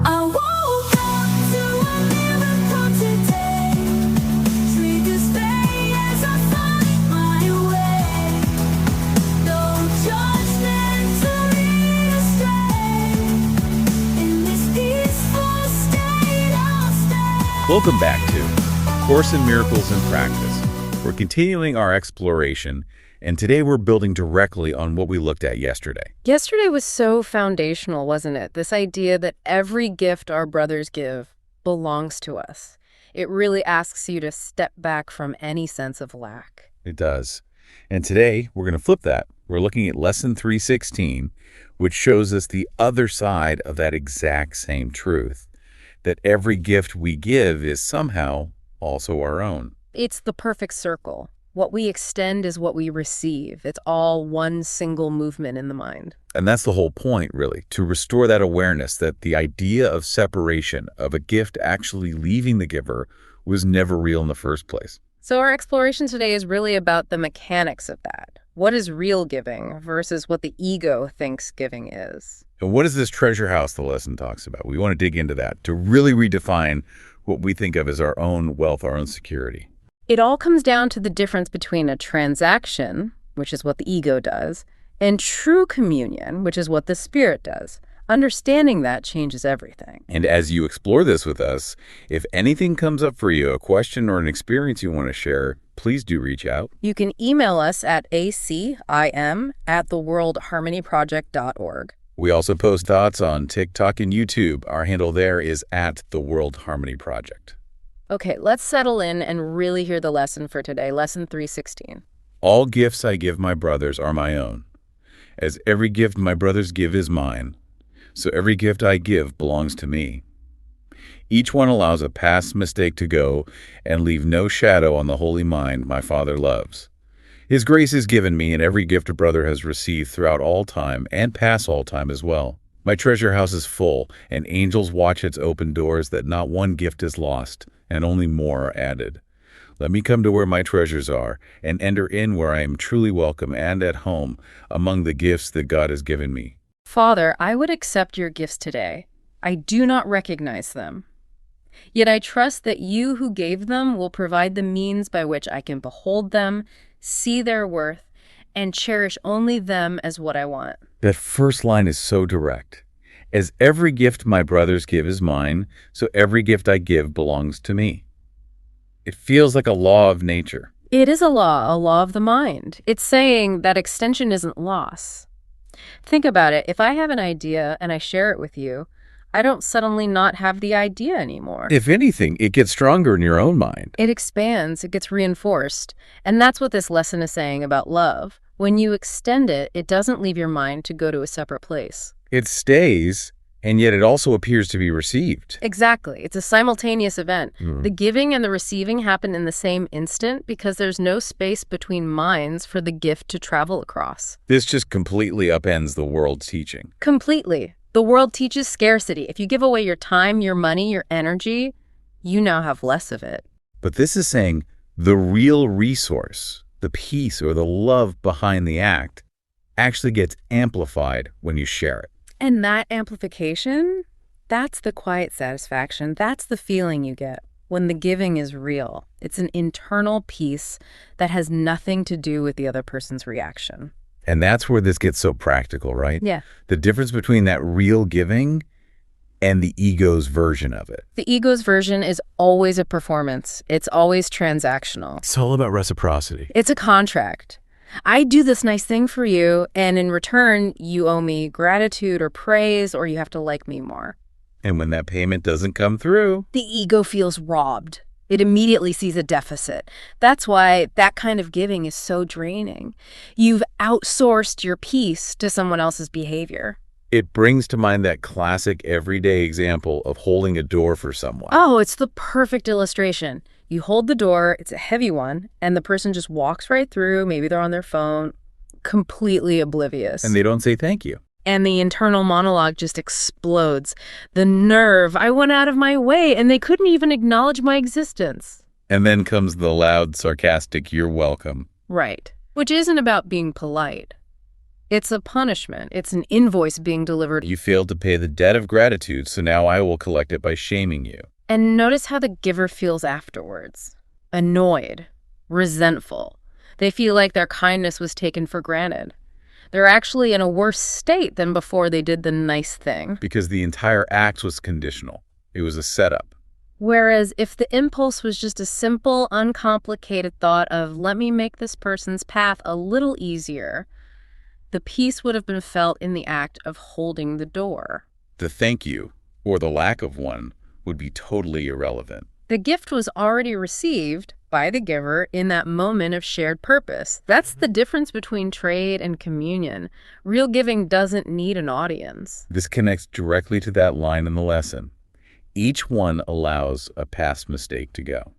I woke up to a miracle today. Triggers fade as I find my way. No judgment to lead astray. In this peaceful state I'll stay. Welcome back to Course in Miracles in Practice. We're continuing our exploration, and today we're building directly on what we looked at yesterday. Yesterday was so foundational, wasn't it? This idea that every gift our brothers give belongs to us. It really asks you to step back from any sense of lack. It does. And today we're going to flip that. We're looking at Lesson 316, which shows us the other side of that exact same truth, that every gift we give is somehow also our own. It's the perfect circle. What we extend is what we receive. It's all one single movement in the mind. And that's the whole point, really, to restore that awareness that the idea of separation, of a gift actually leaving the giver, was never real in the first place. So our exploration today is really about the mechanics of that. What is real giving versus what the ego thinks giving is? And what is this treasure house the lesson talks about? We want to dig into that to really redefine what we think of as our own wealth, our own security. It all comes down to the difference between a transaction, which is what the ego does, and true communion, which is what the spirit does. Understanding that changes everything. And as you explore this with us, if anything comes up for you, a question or an experience you want to share, please do reach out. You can email us at acim@theworldharmonyproject.org. We also post thoughts on TikTok and YouTube. Our handle there is @TheWorldHarmonyProject. Okay, let's settle in and really hear the lesson for today, Lesson 316. All gifts I give my brothers are my own, as every gift my brothers give is mine, so every gift I give belongs to me. Each one allows a past mistake to go and leave no shadow on the holy mind my Father loves. His grace is given me, and every gift a brother has received throughout all time and past all time as well. My treasure house is full, and angels watch its open doors that not one gift is lost, and only more are added. Let me come to where my treasures are, and enter in where I am truly welcome and at home among the gifts that God has given me. Father, I would accept your gifts today. I do not recognize them. Yet I trust that you who gave them will provide the means by which I can behold them, see their worth, and cherish only them as what I want. That first line is so direct. As every gift my brothers give is mine, so every gift I give belongs to me. It feels like a law of nature. It is a law of the mind. It's saying that extension isn't loss. Think about it. If I have an idea and I share it with you, I don't suddenly not have the idea anymore. If anything, it gets stronger in your own mind. It expands, it gets reinforced. And that's what this lesson is saying about love. When you extend it, it doesn't leave your mind to go to a separate place. It stays, and yet it also appears to be received. Exactly. It's a simultaneous event. The giving and the receiving happen in the same instant because there's no space between minds for the gift to travel across. This just completely upends the world's teaching. Completely. The world teaches scarcity. If you give away your time, your money, your energy, you now have less of it. But this is saying the real resource, the peace or the love behind the act, actually gets amplified when you share it. And that amplification, that's the quiet satisfaction. That's the feeling you get when the giving is real. It's an internal peace that has nothing to do with the other person's reaction. And that's where this gets so practical, right? Yeah. The difference between that real giving and the ego's version of it. The ego's version is always a performance. It's always transactional. It's all about reciprocity. It's a contract. I do this nice thing for you, and in return, you owe me gratitude or praise, or you have to like me more. And when that payment doesn't come through, The ego feels robbed. It immediately sees a deficit. That's why that kind of giving is so draining. You've outsourced your peace to someone else's behavior. it brings to mind that classic everyday example of holding a door for someone. Oh, it's the perfect illustration. You hold the door, it's a heavy one, and the person just walks right through. Maybe they're on their phone, completely oblivious. And they don't say thank you. And the internal monologue just explodes. The nerve, I went out of my way, and they couldn't even acknowledge my existence. And then comes the loud, sarcastic, you're welcome. Right. Which isn't about being polite. It's a punishment. It's an invoice being delivered. You failed to pay the debt of gratitude, so now I will collect it by shaming you. And notice how the giver feels afterwards. Annoyed, resentful. They feel like their kindness was taken for granted. They're actually in a worse state than before they did the nice thing. Because the entire act was conditional. It was a setup. Whereas if the impulse was just a simple, uncomplicated thought of, let me make this person's path a little easier, the peace would have been felt in the act of holding the door. The thank you, or the lack of one, would be totally irrelevant. The gift was already received by the giver in that moment of shared purpose. That's the difference between trade and communion. Real giving doesn't need an audience. This connects directly to that line in the lesson. Each one allows a past mistake to go.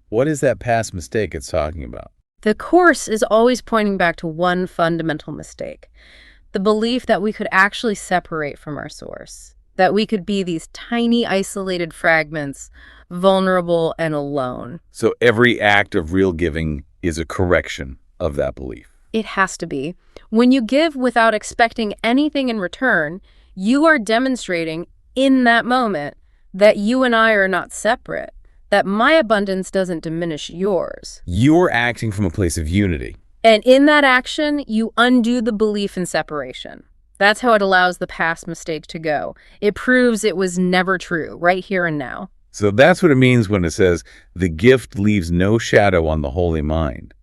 What is that past mistake it's talking about? The Course is always pointing back to one fundamental mistake, the belief that we could actually separate from our source, that we could be these tiny, isolated fragments, vulnerable and alone. So every act of real giving is a correction of that belief. It has to be. When you give without expecting anything in return, you are demonstrating in that moment that you and I are not separate, that my abundance doesn't diminish yours. You're acting from a place of unity. And in that action, you undo the belief in separation. That's how it allows the past mistake to go. It proves it was never true, right here and now. So that's what it means when it says, the gift leaves no shadow on the holy mind.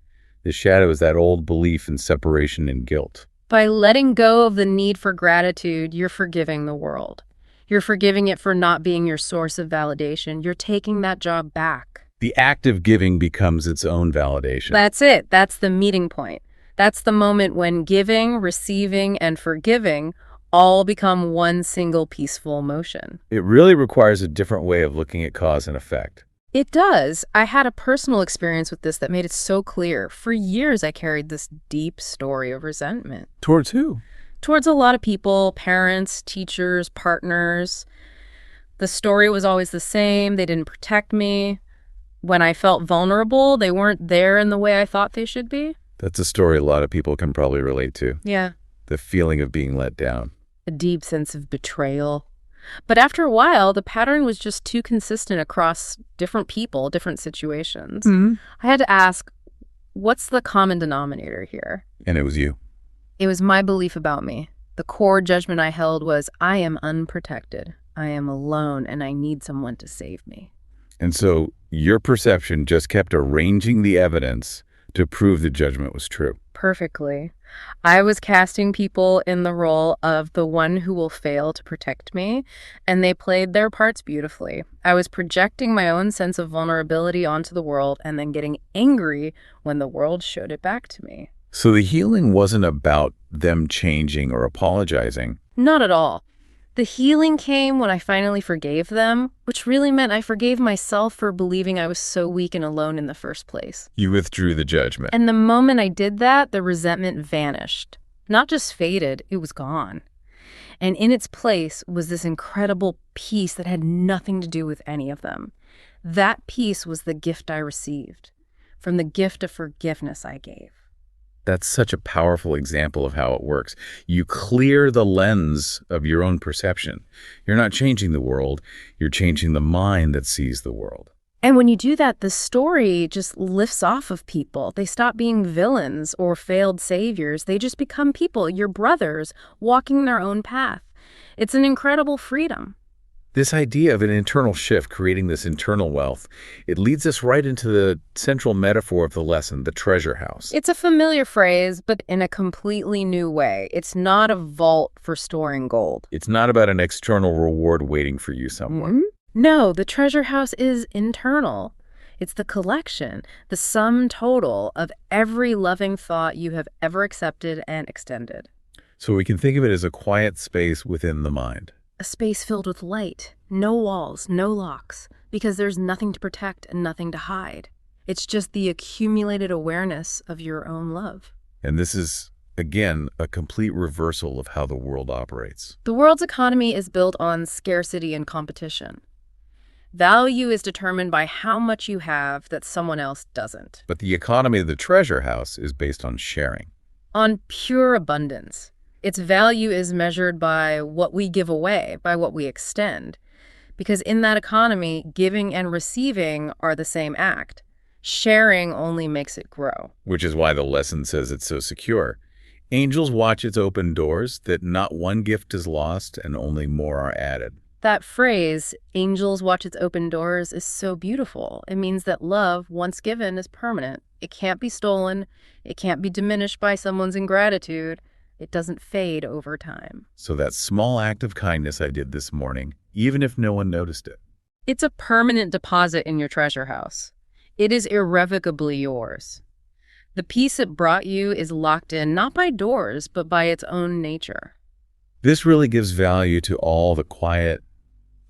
The shadow is that old belief in separation and guilt. By letting go of the need for gratitude, you're forgiving the world. You're forgiving it for not being your source of validation. You're taking that job back. The act of giving becomes its own validation. That's it. That's the meeting point. That's the moment when giving, receiving, and forgiving all become one single peaceful motion. It really requires a different way of looking at cause and effect. It does. I had a personal experience with this that made it so clear. For years, I carried this deep story of resentment. Towards who? Towards a lot of people, parents, teachers, partners. The story was always the same. They didn't protect me. When I felt vulnerable, they weren't there in the way I thought they should be. That's a story a lot of people can probably relate to. Yeah. The feeling of being let down. A deep sense of betrayal. But after a while, the pattern was just too consistent across different people, different situations. I had to ask, what's the common denominator here? And it was you. It was my belief about me. The core judgment I held was, I am unprotected. I am alone, and I need someone to save me. And so your perception just kept arranging the evidence to prove the judgment was true. Perfectly. I was casting people in the role of the one who will fail to protect me, and they played their parts beautifully. I was projecting my own sense of vulnerability onto the world and then getting angry when the world showed it back to me. So the healing wasn't about them changing or apologizing. Not at all. The healing came when I finally forgave them, which really meant I forgave myself for believing I was so weak and alone in the first place. You withdrew the judgment. And the moment I did that, the resentment vanished. Not just faded, it was gone. And in its place was this incredible peace that had nothing to do with any of them. That peace was the gift I received, from the gift of forgiveness I gave. That's such a powerful example of how it works. You clear the lens of your own perception. You're not changing the world. You're changing the mind that sees the world. And when you do that, the story just lifts off of people. They stop being villains or failed saviors. They just become people, your brothers, walking their own path. It's an incredible freedom. This idea of an internal shift, creating this internal wealth, it leads us right into the central metaphor of the lesson, the treasure house. It's a familiar phrase, but in a completely new way. It's not a vault for storing gold. It's not about an external reward waiting for you somewhere. No, the treasure house is internal. It's the collection, the sum total of every loving thought you have ever accepted and extended. So we can think of it as a quiet space within the mind. A space filled with light, no walls, no locks, because there's nothing to protect and nothing to hide. It's just the accumulated awareness of your own love. And this is, again, a complete reversal of how the world operates. The world's economy is built on scarcity and competition. Value is determined by how much you have that someone else doesn't. But the economy of the treasure house is based on sharing. on pure abundance. Its value is measured by what we give away, by what we extend. Because in that economy, giving and receiving are the same act. Sharing only makes it grow. Which is why the lesson says it's so secure. Angels watch its open doors, that not one gift is lost and only more are added. That phrase, angels watch its open doors, is so beautiful. It means that love, once given, is permanent. It can't be stolen. It can't be diminished by someone's ingratitude. It doesn't fade over time. So that small act of kindness I did this morning, even if no one noticed it, It's a permanent deposit in your treasure house. It is irrevocably yours. The peace it brought you is locked in not by doors, but by its own nature. this really gives value to all the quiet,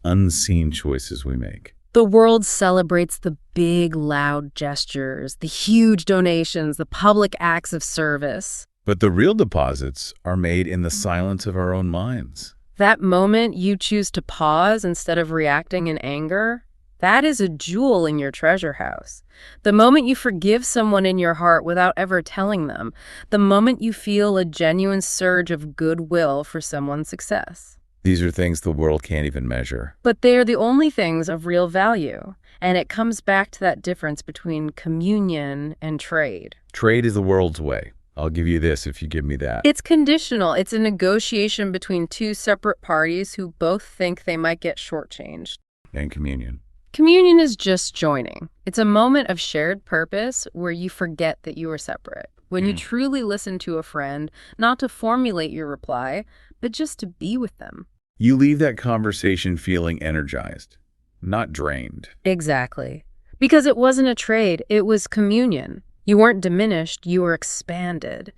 unseen choices we make. The world celebrates the big, loud gestures, the huge donations, the public acts of service. But the real deposits are made in the silence of our own minds. That moment you choose to pause instead of reacting in anger, that is a jewel in your treasure house. The moment you forgive someone in your heart without ever telling them, the moment you feel a genuine surge of goodwill for someone's success. These are things the world can't even measure. But they are the only things of real value. And it comes back to that difference between communion and trade. Trade is the world's way. I'll give you this if you give me that. It's conditional. It's a negotiation between two separate parties who both think they might get shortchanged. And communion. Communion is just joining. It's a moment of shared purpose where you forget that you are separate. When you truly listen to a friend, not to formulate your reply, but just to be with them. You leave that conversation feeling energized, not drained. Exactly. Because it wasn't a trade, it was communion. You weren't diminished, you were expanded.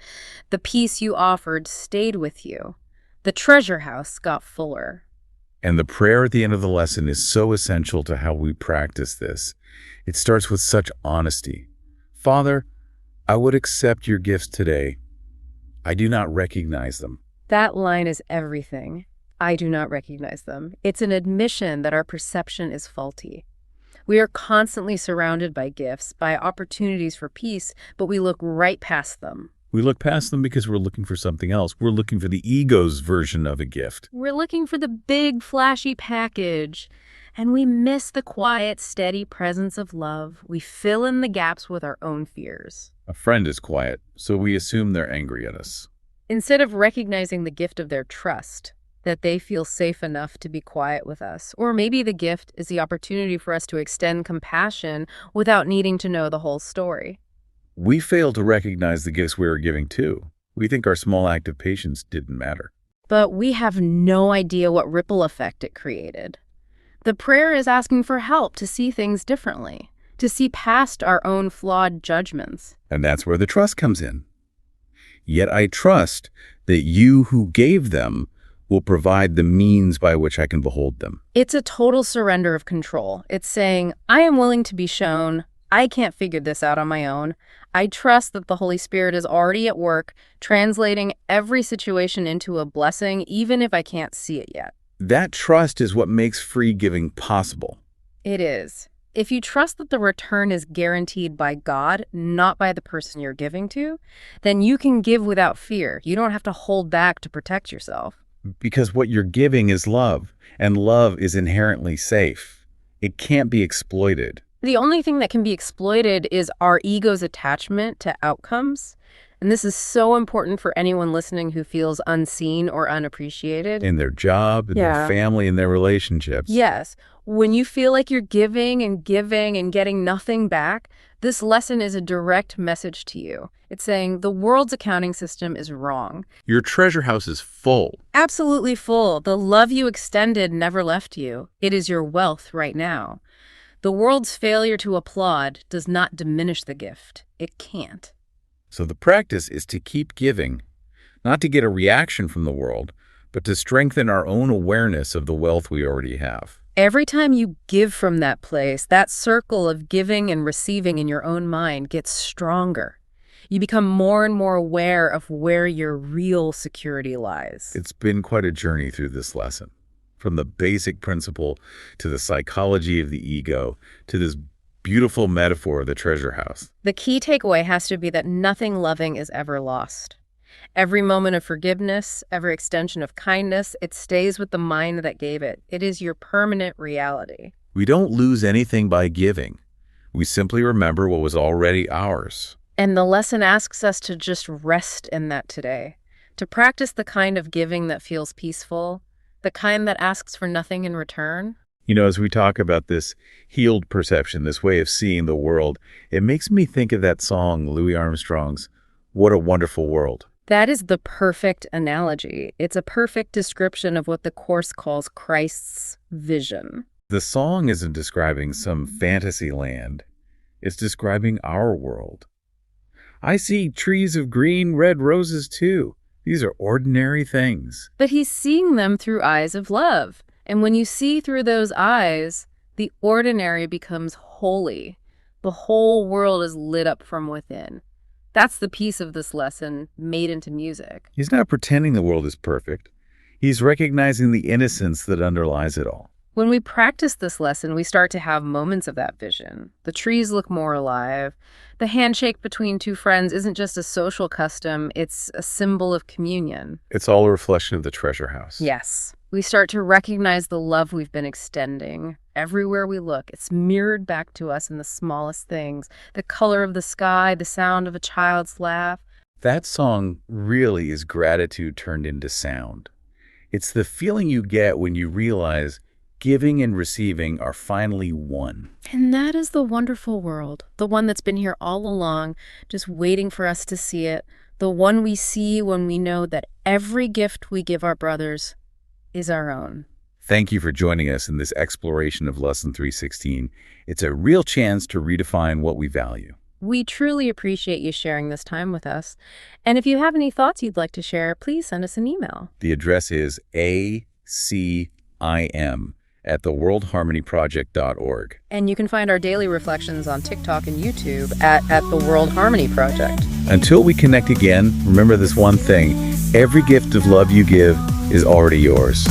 The peace you offered stayed with you. The treasure house got fuller. And the prayer at the end of the lesson is so essential to how we practice this. It starts with such honesty. Father, I would accept your gifts today. I do not recognize them. That line is everything. I do not recognize them. It's an admission that our perception is faulty. We are constantly surrounded by gifts, by opportunities for peace, but we look right past them. We look past them because we're looking for something else. We're looking for the ego's version of a gift. We're looking for the big, flashy package, and we miss the quiet, steady presence of love. We fill in the gaps with our own fears. A friend is quiet, so we assume they're angry at us. Instead of recognizing the gift of their trust, that they feel safe enough to be quiet with us. Or maybe the gift is the opportunity for us to extend compassion without needing to know the whole story. We fail to recognize the gifts we are giving too. We think our small act of patience didn't matter. But we have no idea what ripple effect it created. The prayer is asking for help to see things differently, to see past our own flawed judgments. And that's where the trust comes in. Yet I trust that you who gave them will provide the means by which I can behold them. It's a total surrender of control. It's saying, I am willing to be shown. I can't figure this out on my own. I trust that the Holy Spirit is already at work, translating every situation into a blessing, even if I can't see it yet. That trust is what makes free giving possible. It is. If you trust that the return is guaranteed by God, not by the person you're giving to, then you can give without fear. You don't have to hold back to protect yourself. Because what you're giving is love, and love is inherently safe. It can't be exploited. The only thing that can be exploited is our ego's attachment to outcomes. And this is so important for anyone listening who feels unseen or unappreciated. In their job, in their family, in their relationships. Yes. When you feel like you're giving and getting nothing back, this lesson is a direct message to you. It's saying the world's accounting system is wrong. Your treasure house is full. Absolutely full. The love you extended never left you. It is your wealth right now. The world's failure to applaud does not diminish the gift. It can't. So the practice is to keep giving, not to get a reaction from the world, but to strengthen our own awareness of the wealth we already have. Every time you give from that place, that circle of giving and receiving in your own mind gets stronger. You become more and more aware of where your real security lies. It's been quite a journey through this lesson, from the basic principle to the psychology of the ego to this beautiful metaphor of the treasure house. The key takeaway has to be that nothing loving is ever lost. Every moment of forgiveness, every extension of kindness, it stays with the mind that gave it. It is your permanent reality. We don't lose anything by giving. We simply remember what was already ours. And the lesson asks us to just rest in that today, to practice the kind of giving that feels peaceful, the kind that asks for nothing in return. You know, as we talk about this healed perception, this way of seeing the world, it makes me think of that song, Louis Armstrong's, "What a Wonderful World." That is the perfect analogy. It's a perfect description of what the Course calls Christ's vision. The song isn't describing some fantasy land. It's describing our world. I see trees of green, red roses too. These are ordinary things. But he's seeing them through eyes of love. And when you see through those eyes, the ordinary becomes holy. The whole world is lit up from within. That's the piece of this lesson made into music. He's not pretending the world is perfect. He's recognizing the innocence that underlies it all. When we practice this lesson, we start to have moments of that vision. The trees look more alive. The handshake between two friends isn't just a social custom, it's a symbol of communion. It's all a reflection of the treasure house. Yes. We start to recognize the love we've been extending. Everywhere we look, it's mirrored back to us in the smallest things. The color of the sky, the sound of a child's laugh. That song really is gratitude turned into sound. It's the feeling you get when you realize giving and receiving are finally one. And that is the wonderful world, the one that's been here all along, just waiting for us to see it, the one we see when we know that every gift we give our brothers is our own. Thank you for joining us in this exploration of Lesson 316. It's a real chance to redefine what we value. We truly appreciate you sharing this time with us. And if you have any thoughts you'd like to share, please send us an email. The address is ACIM@theworldharmonyproject.org. And you can find our daily reflections on TikTok and YouTube at the World Harmony Project. Until we connect again, remember this one thing. Every gift of love you give is already yours.